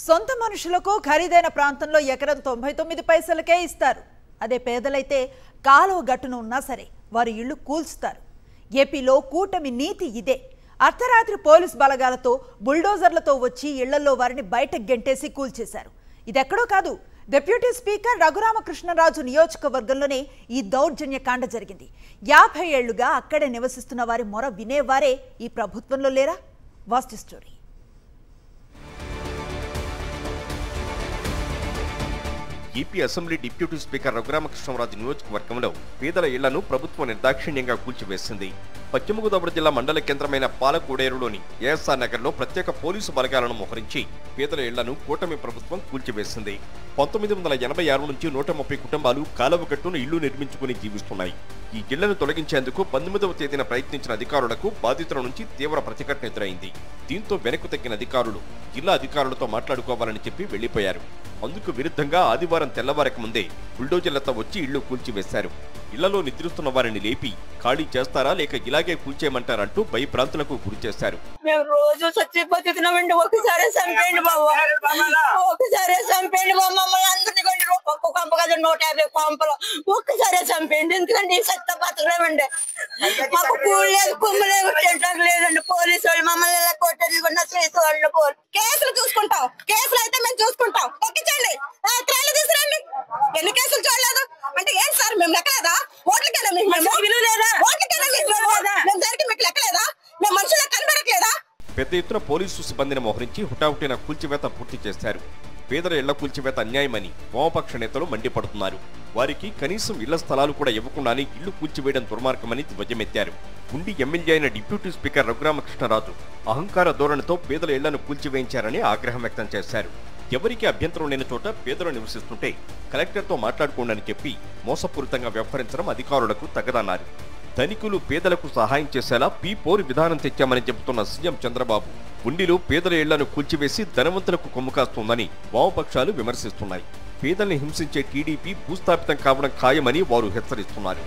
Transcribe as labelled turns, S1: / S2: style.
S1: సొంత మనుషులకు ఖరీదైన ప్రాంతంలో ఎకరం 99 పైసలకే ఇస్తారు. అదే పేదలైతే కాలువ గట్టున ఉన్నా సరే వారి ఇళ్లు కూల్చుతారు. ఏపీలో కూటమి నీతి ఇదే. అర్ధరాత్రి పోలీస్ బలగాలతో బుల్డోజర్లతో వచ్చి ఇళ్లలో వారిని బయటకు గెంటేసి కూల్చేశారు. ఇదెక్కడో కాదు, డిప్యూటీ స్పీకర్ రఘురామకృష్ణరాజు నియోజకవర్గంలోనే ఈ దౌర్జన్యకాండ జరిగింది. 50 ఏళ్లుగా అక్కడే నివసిస్తున్న వారి మొర వినేవారే ఈ ప్రభుత్వంలో లేరా? Vast story.
S2: AP assembly deputy speaker Raghurama Krishna Raju నియోజకవర్గంలో పేదల ఇళ్లను ప్రభుత్వం నిర్దాక్షిణ్యంగా కూల్చివేసింది. పశ్చిమ గోదావరి జిల్లా మండల కేంద్రమైన పాలకోడేరులోని ఏఎస్ఆర్ నగర్లో ప్రత్యేక పోలీసు బలగాలను మోహరించి పేదల ఇళ్లను కూటమి ప్రభుత్వం కూల్చివేసింది. 1986 నుంచి 130 కుటుంబాలు కాలువగట్టును ఇళ్లు నిర్మించుకుని జీవిస్తున్నాయి. ఈ ఇళ్లను తొలగించేందుకు 19వ తేదీన ప్రయత్నించిన అధికారులకు బాధితుల నుంచి తీవ్ర ప్రతిఘటన ఎదురైంది. దీంతో వెనక్కు తగ్గిన అధికారులు జిల్లా అధికారులతో మాట్లాడుకోవాలని చెప్పి వెళ్లిపోయారు. అందుకు విరుద్ధంగా ఆదివారం తెల్లవారక ముందే బుల్డోజర్లతో వచ్చి ఇళ్లు కూల్చివేశారు. ఇళ్లలో నిద్రిస్తున్న వారిని లేపి ఖాళీ చేస్తారా లేక ఇలాగే కూల్చేయమంటారంటూ భయభ్రాంతులకు గురి చేశారు.
S3: మేము రోజు చచ్చిపోతున్నామండి. ఒకసారి చంపేయండి బాబు, ఒకసారి చంపేయండి బాబు, మమ్మల్ని అందరినీ కొండి ఒక్క కొంప కదా 150 కొంపలు ఒక్కసారి చంపేయండి. ఎందుకంటే ఈ సత్త బతకలేమండి. మాకు కూలి లేదు, కుమ్ము లేదు, తింటానికి లేదండి. పోలీసు వాళ్ళు మమ్మల్ని ఎలా కొట్టేది కూడా చేసి వాళ్ళు కేసులు చూసుకుంటాం. కేసులు అయితే మేము చూసుకుంటాం. ఎక్కించండి, ట్రైన్లు తీసుకురండి. ఎన్ని కేసులు చూడలేదు అంటే ఏంటి సార్? మేము లెక్కలేదా? ఓట్లకేనా మీకు విలువ లేదా? ఓట్లకేనా మీకు మేము జరిగి మీకు లెక్కలేదా? మేము మనుషులకు కనబడట్లేదా?
S2: పెద్ద ఎత్తున పోలీసు సిబ్బందిని మోహరించి హుటాహుటిన కూల్చివేత పూర్తి చేశారు. పేదల ఇళ్ల కూల్చివేత అన్యాయమని వామపక్ష నేతలు మండిపడుతున్నారు. వారికి కనీసం ఇళ్ల స్థలాలు కూడా ఇవ్వకుండానే ఇళ్లు కూల్చివేయడం దుర్మార్గమని ధ్వజమెత్తారు. ఉండి ఎమ్మెల్యే అయిన డిప్యూటీ స్పీకర్ రఘురామకృష్ణరాజు అహంకార ధోరణితో పేదల ఇళ్లను కూల్చివేయించారని ఆగ్రహం వ్యక్తం చేశారు. ఎవరికి అభ్యంతరం లేని చోట పేదలు నివసిస్తుంటే కలెక్టర్తో మాట్లాడుకోండని చెప్పి మోసపూరితంగా వ్యవహరించడం అధికారులకు తగదన్నారు. ధనికులు పేదలకు సహాయం చేసేలా పీ4 విధానం తెచ్చామని చెబుతున్న సీఎం చంద్రబాబు ఉండిలో పేదల ఇళ్లను కూల్చివేసి ధనవంతులకు కొమ్ము కాస్తోందని వామపక్షాలు విమర్శిస్తున్నాయి. పేదల్ని హింసించే టీడీపీ భూస్థాపితం కావడం ఖాయమని వారు హెచ్చరిస్తున్నారు.